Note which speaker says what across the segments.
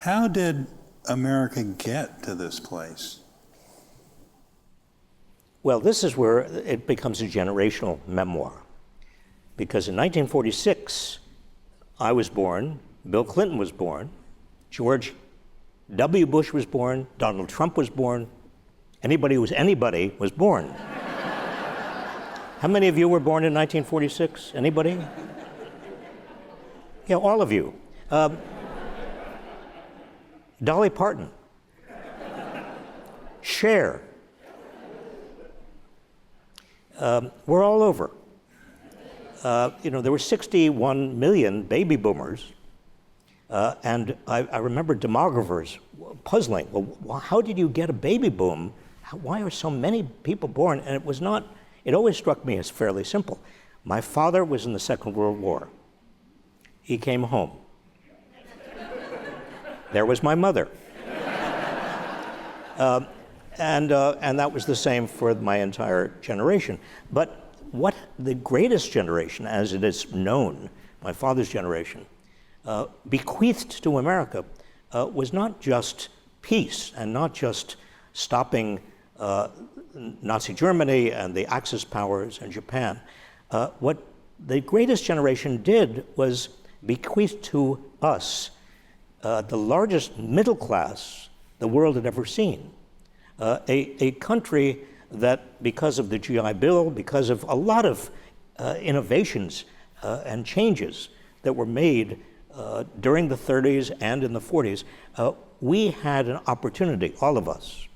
Speaker 1: How did America get to this place?
Speaker 2: Well, this is where it becomes a generational memoir. Because in 1946, I was born, Bill Clinton was born, George W. Bush was born, Donald Trump was born, anybody who was anybody was born. How many of you were born in 1946? Anybody? Yeah, all of you. Dolly Parton. Cher. We're all over. There were 61 million baby boomers, and I remember demographers puzzling, well, how did you get a baby boom? Why are so many people born? And it always struck me as fairly simple. My father was in the Second World War. He came home. There was my mother. And that was the same for my entire generation. But what the greatest generation, as it is known, my father's generation, bequeathed to America was not just peace and not just stopping Nazi Germany and the Axis powers and Japan. What the greatest generation did was bequeath to us the largest middle class the world had ever seen. A country that, because of the GI Bill, because of a lot of innovations and changes that were made during the 30s and in the 40s, we had an opportunity, all of us,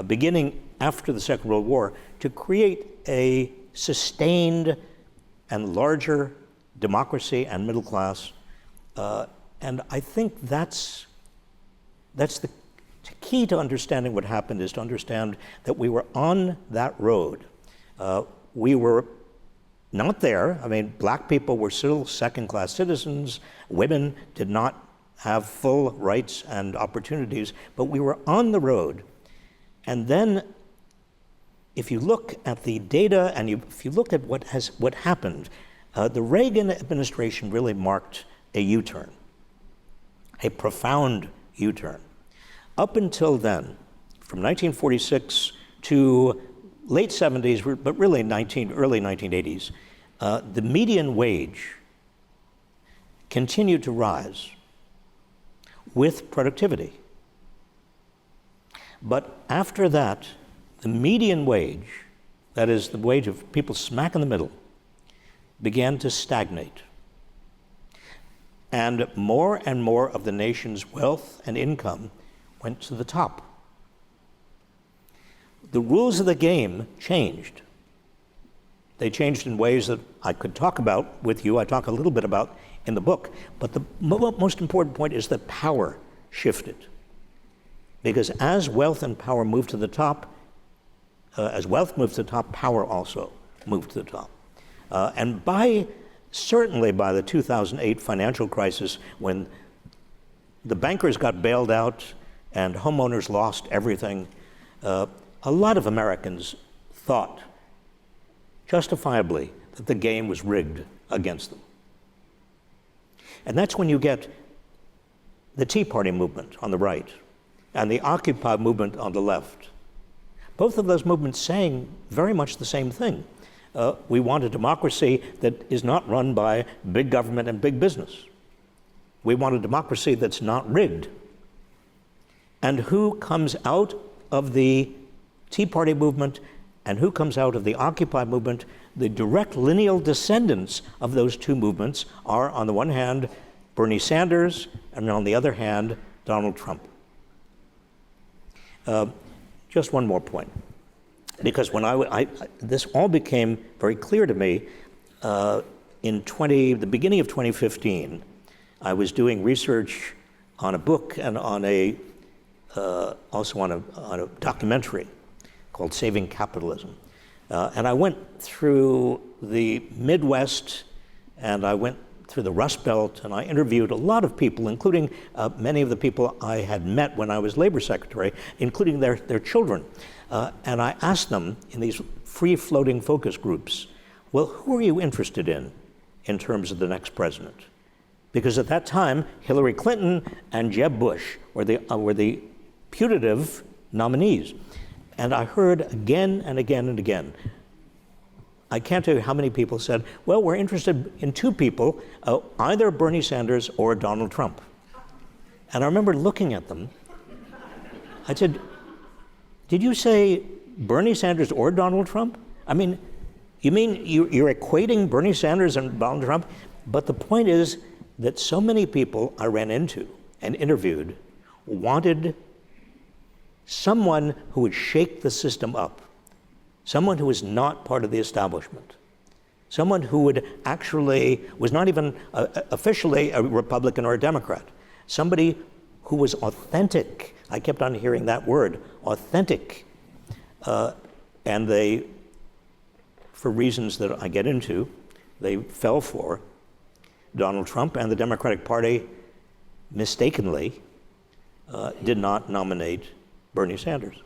Speaker 2: beginning after the Second World War, to create a sustained and larger democracy and middle class. And I think that's the key to understanding what happened, is to understand that we were on that road. We were not there. I mean, black people were still second-class citizens. Women did not have full rights and opportunities, but we were on the road. And then, if you look at the data and if you look at what happened, the Reagan administration really marked a U-turn, a profound U-turn. Up until then, from 1946 to late 70s, but really early 1980s, the median wage continued to rise with productivity. But after that, the median wage, that is the wage of people smack in the middle, began to stagnate. And more of the nation's wealth and income went to the top. The rules of the game changed. They changed in ways that I could talk about with you. I talk a little bit about in the book. But the most important point is that power shifted. Because as wealth and power moved to the top, as wealth moved to the top, power also moved to the top. And certainly by the 2008 financial crisis, when the bankers got bailed out and homeowners lost everything, a lot of Americans thought, justifiably, that the game was rigged against them. And that's when you get the Tea Party movement on the right and the Occupy movement on the left. Both of those movements saying very much the same thing. We want a democracy that is not run by big government and big business. We want a democracy that's not rigged. And who comes out of the Tea Party movement and who comes out of the Occupy movement? The direct lineal descendants of those two movements are, on the one hand, Bernie Sanders, and on the other hand, Donald Trump. Just one more point, because when this all became very clear to me in the beginning of 2015. I was doing research on a book and also on a documentary called Saving Capitalism. And I went through the Midwest, and I went through the Rust Belt, and I interviewed a lot of people, including many of the people I had met when I was labor secretary, including their children. And I asked them in these free-floating focus groups, well, who are you interested in terms of the next president? Because at that time, Hillary Clinton and Jeb Bush were the putative nominees. And I heard again and again and again, I can't tell you how many people said, well, we're interested in two people, either Bernie Sanders or Donald Trump. And I remember looking at them. I said, did you say Bernie Sanders or Donald Trump? I mean, you mean you're equating Bernie Sanders and Donald Trump? But the point is that so many people I ran into and interviewed wanted someone who would shake the system up, someone who was not part of the establishment, someone who would actually, was not even officially a Republican or a Democrat, somebody who was authentic. I kept on hearing that word, authentic. And they, for reasons that I get into, they fell for Donald Trump, and the Democratic Party mistakenly did not nominate Bernie Sanders.